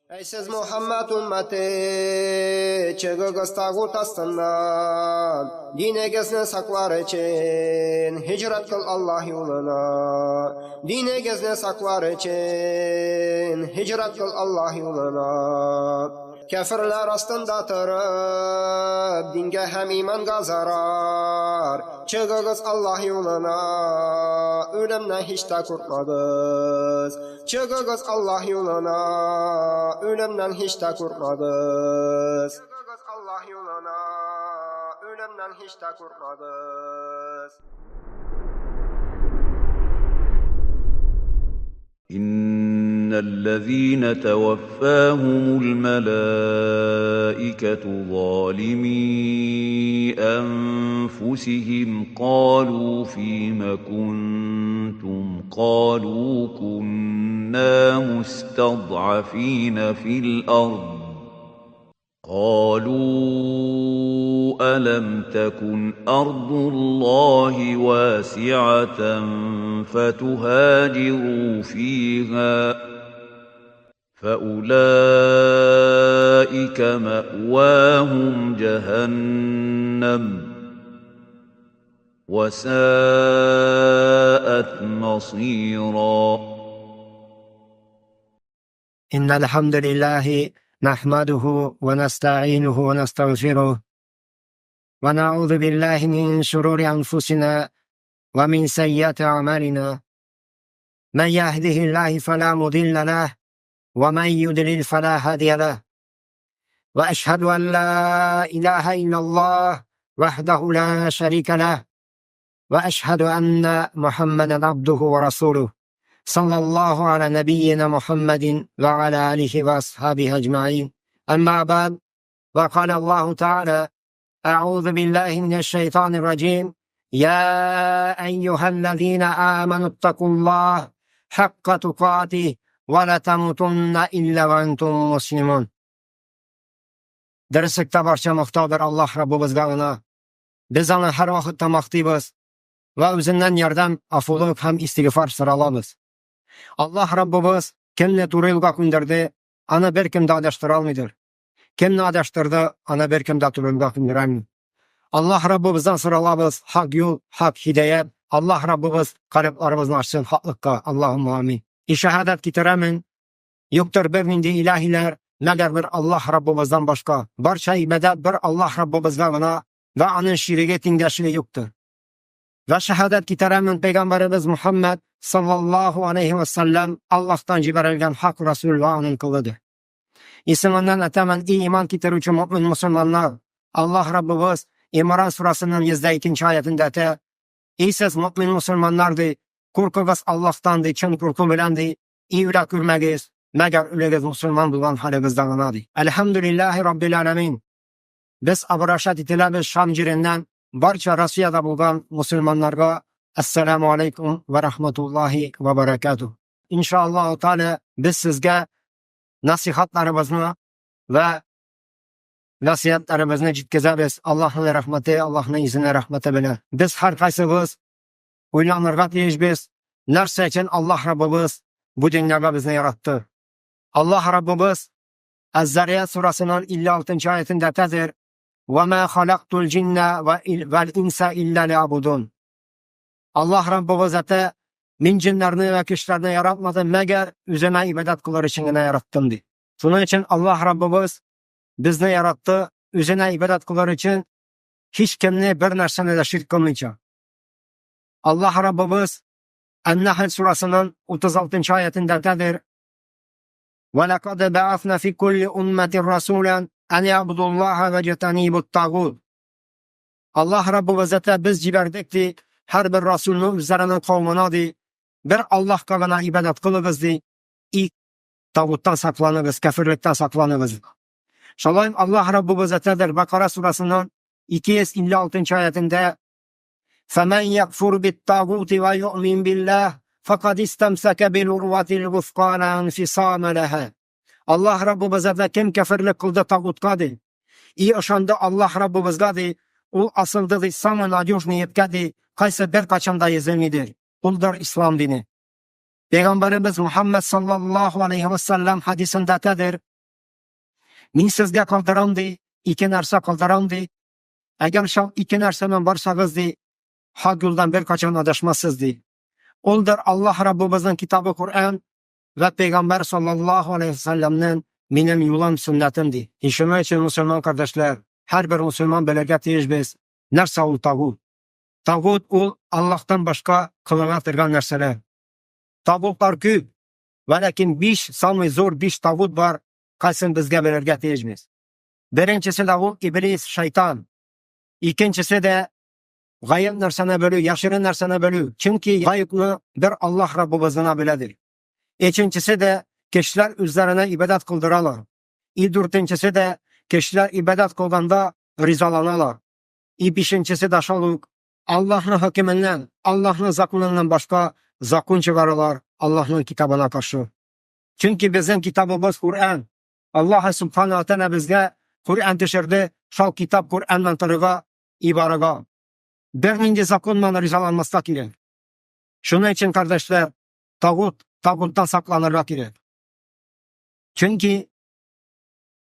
Ey siz Muhammed ümmeti, çıkınız tağut astından, dininizi saklar için, hicret kıl Allah yoluna. Dininizi saklar için, hicret kıl Allah yoluna. Kafirler astında tırıp, dinge hem iman zarar. Çıkınız Allah yoluna, ölümden hiç de korkmadınız. Çıkınız Allah yoluna, ölümden hiç de korkmadınız. Çıkınız Allah yoluna, ölümden hiç de korkmadınız. إن الذين توفاهم الملائكة ظالمي أنفسهم قالوا فيم كنتم قالوا كنا مستضعفين في الأرض قالوا ألم تكن أرض الله واسعة فتهاجروا فيها فأولئك مأواهم جهنم وساءت مصيرا. إن الحمد لله نحمده ونستعينه ونستغفره ونعوذ بالله من شرور أنفسنا ومن سيئات أعمالنا من يهده الله فلا مضل له ومن يضلل فلا هادي له وأشهد أن لا إله إلا الله وحده لا شريك له وأشهد أن محمدا عبده ورسوله صلى الله على نبينا محمد وعلى آله وأصحابه أجمعين. أما بعد، وقال الله تعالى: أعوذ بالله من الشيطان الرجيم. يا أيها الذين آمنوا اتقوا الله حق تقاته ولا تموتن إلا وأنتم مسلمون. Derslikte barcha muhtodir Allah Rabbimizga ona. Biz ona har vaqtda maqtaymiz va o'zidan yordam, afulik ham istig'for so'raymiz. Allah Rabbimiz kimni to'g'ri yo'lga ko'ndirdi, ana bir kimda adashtira olmaydi. Kimni adashtirdi, ana bir kimda to'g'ri yo'lga ko'ndiradi. Allah Rabbimizdan so'raymiz, haq yo'l, haq hidoyat. Allah Rabbimiz qalblarimizni ochsin haqlikka. Allohumma amin. Shahodat keltiraman, yo'qdir bir nindi ilahiylar magar bir Allah Rabbimizdan boshqa. Barcha ibodat bir Allah Rabbimizga va uning sherigiga tengdashli yo'qdir. Va shahodat keltiraman payg'ambarimiz Muhammad sallallohu alayhi va sallam Allohdan yuborilgan haq rasul va uning qilidir. Ismidan ataman iymon keltiruvchi mu'min musulmonlar. Allah Rabbimiz Imron surasining 102-oyatida aytadi: "Ey siz mu'min musulmonlardi, qo'rqingiz Allohdan, chin qo'rquv bilan iyra ko'rmagiz, magar ularga musulmon bo'lgan haligizdan anadi." Alhamdulillahi robbil alamin. Biz abrashat etilamiz Shamjirindan barcha Rossiyada bo'lgan musulmonlarga assalomu alaykum va rahmatullohi va barakatuh. Inshaalloh taala biz sizga nasihatlarimizni va nasihatlarimizni yetkazamiz. Allohning rahmati, Allohning izni rahmati bilan. Biz har qaysimiz o'ylanirga tegishmiz. Narsa uchun Alloh Rabbimiz bu dunyoga bizni yaratdi. Alloh Rabbimiz Az-Zariyat surasining 56-oyatida aytadi: "Va ma xalaqtul jinna val insa illa liya'budun." Allah Rabbimiz aytadi: "Men jinlarni va kishlarni yaratmadim, magar o'zimga ibodat qilar uchungina yaratdim" dedi. Shuning uchun Alloh Rabbimiz bizni yaratdi, o'zina ibodat qilar uchun hech kimni bir narsani shirk qilmaycha. Alloh Rabbimiz An-Nahl surasining 36-oyatida aytadi: "Va laqad ba'athna fi kulli ummatin rasulan an ya'budulloha va yajtanibut tagut." Alloh Rabbimiz aytadi: "Biz jibardikdi, har bir rasulni o'zlarining qavmina bir Allohga g'ana ibodat qilamiz de, tag'utdan saqlanamiz, kafirlikdan saqlanamiz." Shalom Alloh Rabbimiz aytadi Baqara surasining 256-oyatida: "Faman yakfur bit-taguti va yu'min billah faqad istamsaka bil-urwatil wuthqa la infisama laha." Alloh Rabbimiz aytadi: "Kim kafirlik qildi tag'utga de, o'shanda Alloh Rabbimizga de, u aslida самый надежный yetkadi, qaysi bir qachonda yezilmaydi. Bunlar islom dini. Peygamberimiz Muhammed sallallahu aleyhi ve sellem hadisinde aytadir: Min sizga kaldıram di, iki narsa kaldıram di. Eğer şal iki narsadan varsanız di, hak yoldan bir kaçan adaşmazsınız di. Oldur Allah Rabbimizin kitabı Kur'an ve Peygamber sallallahu aleyhi ve sellem'nin benim yolum sünnetimdi. İşime için Müslüman kardeşler, her bir Müslüman belirge tecrübesi. Nerse ol tağut. Tağut ol Allah'tan başka kılına tırgan nerseler. Tağutlar küp. Ve lakin sanmı zor 5 tağut var. Kaysın bizge belirge tecrübesi. Birincisi tağut iblis, şeytan. İkincisi de gayb nersene bölü, yaşırın nersene bölü. Çünkü gaybını bir Allah Rabbimizin biledir. Üçüncüsü de kişiler üzerine ibadet kıldıralar. Dördüncüsü de kişiler ibadet kıldığında rizalanalar. Beşincisi de şaluk Allah'ın hükmünden, Allah'ın zakunundan başka zakun çıkarırlar Allah'ın kitabına karşı. Çünkü bizim kitabımız Kur'an. Allah subhanahu wa ta'ala bizge Kur'an düşürdü. Şal kitap Kur'an'dan tırıga, ibaraga. Birinci zakunla rizalanmasına gerek. Şunun için kardeşler, tağuttan saklanırlar gerek. Çünkü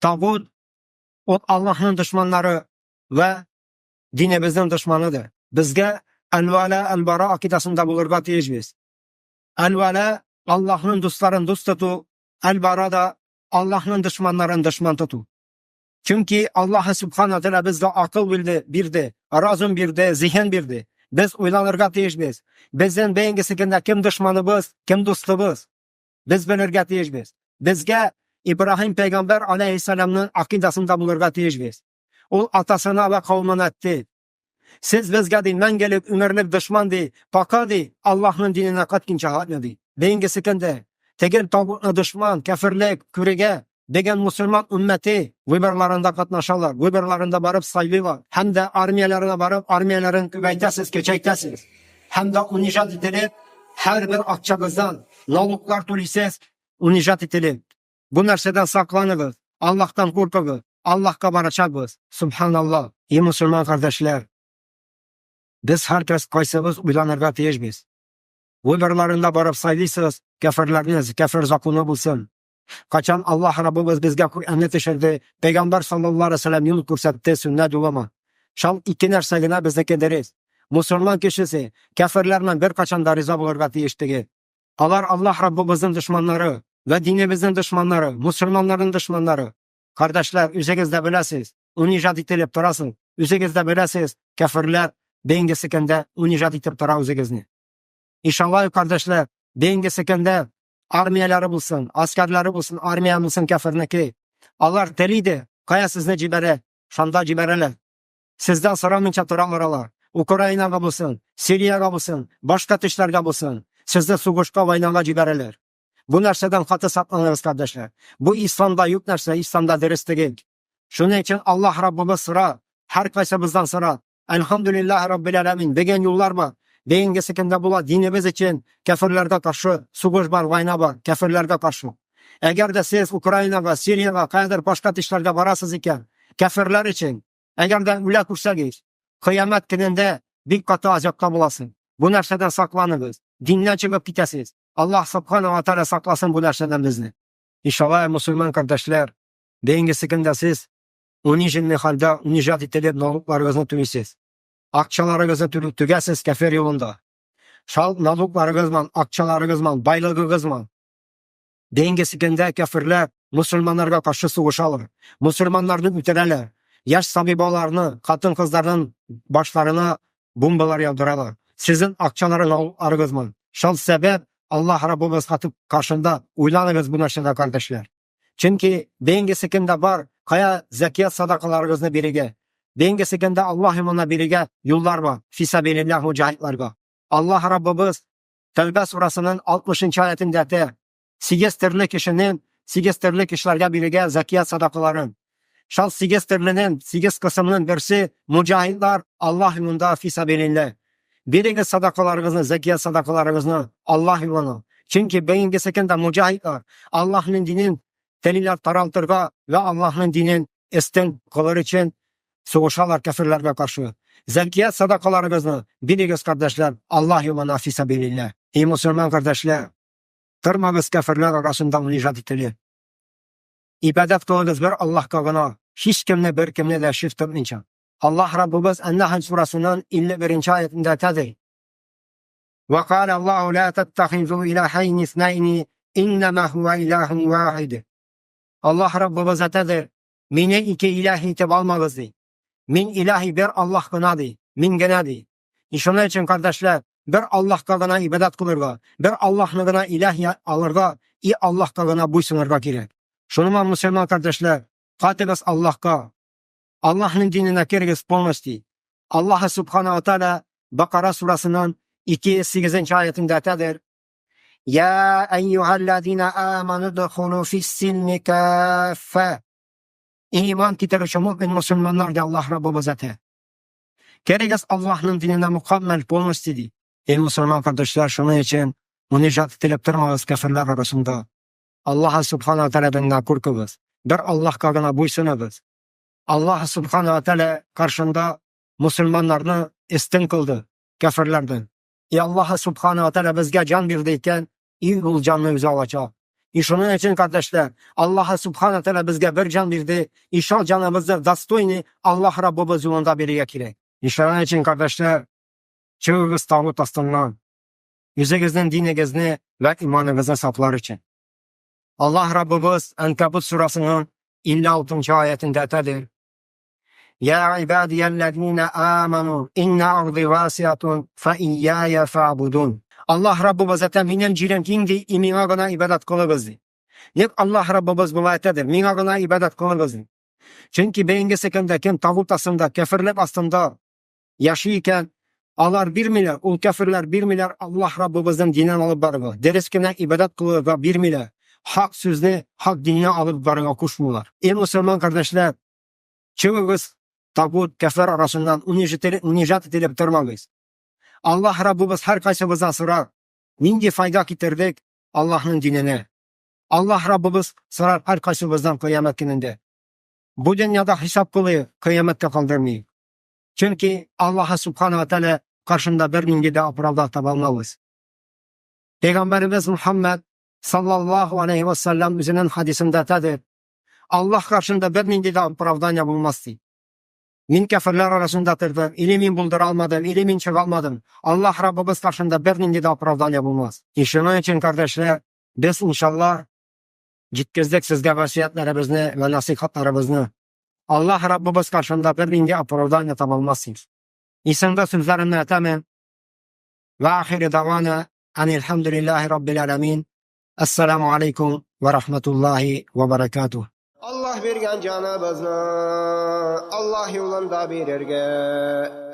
tağut o Allah'ın düşmanları ve dinimizin düşmanıdır. Bizge el-vala el-bara akidasında bulurga tecviz. El-vala Allah'ın dostların dost tutu, el-bara da Allah'ın düşmanların düşman tutu. Çünkü Allah subhanahu teala bizde akıl bildi, birdi, razum birdi, zihin birdi. Biz uylanırga tecviz. Bizden beğengesikinde kim düşmanımız, kim dostumuz. Biz bilirga tecviz. Bizge İbrahim Peygamber aleyhisselamın akidasında bulurga tecviz. O atasına ve kavmine etti. Siz bizge din, men gelip ömürlük düşman di, paka di, Allah'ın dinine katkin çahatlı di. Beğengesikinde, tegel tağutuna düşman, kafirlik, kürege, degen Müslüman ümmeti vibirlarında katnaşarlar, vibirlarında barıp sayılırlar. Hem de armiyalarına barıp armiyaların küveytesiz, keçektesiz. Hem de unicat edilip her bir akçabızdan naluklar tulisiz unicat edilip. Bu nerseden saklanırız. Allah'tan korkuguz. Allah'a baracağız. Subhanallah. İyi Müslüman kardeşler. Biz herkes kaysımız uylanırga tecviz. Vibirlarında barıp sayılırsanız kafirleriniz, kafir zakunu bulsun. Kaçan Allah Rabbimiz bizge Kur'an'ı düşürdü. Peygamber sallallahu aleyhi ve sellem yol kursattı, sünnet ulama. Şal iki nersegine bizdeki deriz. Müslüman kişisi kafirlerle bir kaçan da rıza bulurga tiyiştigi. Allah Rabbimizin düşmanları ve dinimizin düşmanları, Müslümanların düşmanları. Kardeşler, üzerinizde bilesiz. Onu icat edilip durasın. Üzerinizde bilesiz. Kafirler beğengesikinde onu icat edip dura üzerinizde. İnşallah kardeşler, beğengesikinde armiyaları bulsun, askerleri bulsun, armiya bulsun kafirneki. Allah deliydi. Kaya sizne cibere, şanda cibereler. Sizden sıramın çatıralar. Ukrayna'ga bulsun, Suriye'ga bulsun, başka tışlarga bulsun. Sizde suguşka vaynaga cibereler. Bu nerseden katı saklanırız kardeşler. Bu İslam'da yok nerse, İslam'da deriz değil. Şunun için Allah Rabbimiz sıra, her kaysa sıra. Elhamdülillah Rabbil Alemin. Degen yollar var. Deyin gesekinde bula dinimiz için kafirlerge karşı suguş var, vayna var, kafirlerge karşı. Eğer de siz Ukrayna'ga, Suriye'ga, kayadır başka dışlarga varasız iken, kafirler için, eğer de üle kursagiz, kıyamet gününde bir katı azapta bulasın. Bu nerseden saklanınız. Dinden çıkıp gitesiz. Allah subhanahu wa ta'ala saklasın bu nerseden bizni. İnşallah Müslüman kardeşler, deyin gesekinde siz, unicin halde unicat itilip noluklarınızı tümüsüz. Akçalarınızı tügesiz kafir yolunda. Şal naluklarınızla, akçalarınızla, baylığınızla. Dengesikinde kafirler Müslümanlara karşı savaşalır. Müslümanlarını bitirirler. Yaş sahibalarını, kadın kızlarının başlarına bombalar yağdırırlar. Sizin akçaların naluklarınızla. Şal sebep Allah Rabbimiz katıp karşında uylanırız bu neşede kardeşler. Çünkü dengesikinde var kaya zekiyat sadakalarınızını birige. Dengesikinde Allah yoluna birige yollar var. Fisabilillah mücahitlerga. Allah Rabbimiz Tevbe surasının 60. ayetinde de sigestirli kişinin sigestirli kişilerge birige zekiyat sadakaların. Şal sigestirlinin siges kısmının birisi mücahitler Allah yolunda fisabilillah. Birige sadakalarınızı, zekiyat sadakalarınızı Allah yoluna. Çünkü dengesikinde mücahitler Allah'ın dinin deliler taraltırga ve Allah'ın dinin esten kılır için soğuşalar kafirlerle karşı. Zekiyat sadakalarınızı biliyoruz kardeşler. Allah yoluna fisabilillah. İyi Müslüman kardeşler. Tırmağız kafirler arasında onu icat ettiler. ibadat kılırız bir Allah'a gına. Hiç kimle bir kimle de şirk tutmayacak. Allah Rabbimiz An-Nahl surasının 51. ayetinde tadir. Ve kâle Allahu la tettehizu ilaheyn isneyni innema huve ilahun vahid. Allah Rabbimiz tadir. Mine iki ilahi tip almağızdı. Min ilahi bir Allah gınadı. Min gınadı. İşte için kardeşler bir Allah gına ibadat kılırga. Bir Allah gına ilahi alırga. Allah gına buysunurga gerek. Şunuma Müslüman kardeşler. Katılız Allah'a. Allah'ın dinine kergis polnosti. Allah Subhanahu wa Ta'ala Bakara surasının 2-8. ayetinde tadir. Ya eyyühellezine amanu dukhulu fissilmi kaffe. İman kitabı şu mümin Müslümanlar da Allah Rabbimiz ete. Kergis Allah'ın dinine mükemmel polnosti. Ey Müslüman kardeşler şunun için münecat edilip durmağız kafirler arasında. Allah Subhanahu wa Ta'la'dan korkubuz. Bir Allah kagına buysunubuz. Allah Subhanahu wa Ta'ala karşında Müslümanlarını üstün kıldı kafirlerden. Allah Subhanahu wa Ta'ala bizge can verdiyken iyi ol canını bize alacak. Şunun için kardeşler Allah Subhanahu wa Ta'ala bizge bir can verdi. İnşallah canımızda dastoyni Allah Rabbimiz yolunda biriye kirek. Şunun için kardeşler çıkığız tağut astından. Yüzegizden dinegizne ve imanınızın saplar için. Allah Rabbimiz Ankabut surasının 56. ayetinde tadir. Ya ibadiyellezine amanu inna ardı vasiyatun fe iyyaya fa'budun. Allah Rabbimiz zaten benim cilem kindi imina gına ibadat kılığızdı. Nek Allah Rabbimiz bu ayettedir. Mina gına ibadat kılığızdı. Çünkü beyinge sekinde kim tağut aslında kafirlik aslında yaşıyken Allah 1 milyar, ul kafirler 1 milyar Allah Rabbimizden dinen alıp barığı. Deriz ki ne ibadat kılığıga 1 milyar. Hak sözünü, hak dinine alıp barığa koşmuyorlar. Ey Müslüman kardeşler, çıkığız tağut kafir arasından unicat edilip durmalıyız. Allah Rabbimiz her kaysımızdan sorar. Nindi fayda getirdik Allah'ın dinine. Allah Rabbimiz sorar her kaysımızdan kıyamet gününde. Bu dünyada hesap kılıyor, kıyamette kaldırmayın. Çünkü Allah Subhanahu wa Ta'ala karşında bir gün de apıralda tabanmalıyız. Peygamberimiz Muhammed sallallahu aleyhi ve sellem üzerinin hadisinde tadir. Allah karşında bir gün de apıraldan yapılmazdı. Min kafirler arasındadır. İlimin buldur almadım, ilimin çıkalmadım. Allah Rabbimiz karşında bir gün de apıraldan yapılmaz. İşinin için kardeşler, biz inşallah citkizdik sizge vasiyetlerimizni ve nasihatlarımızı. Allah Rabbimiz karşında bir gün de apıraldan yapamazsınız. İsanda sözlerimle tamam. Ve ahiri davana enelhamdülillahi rabbil alemin. Esselamu aleyküm ve rahmetullahi ve berekatuhu. Allah bergen canımızı Allah yolunda bir erge.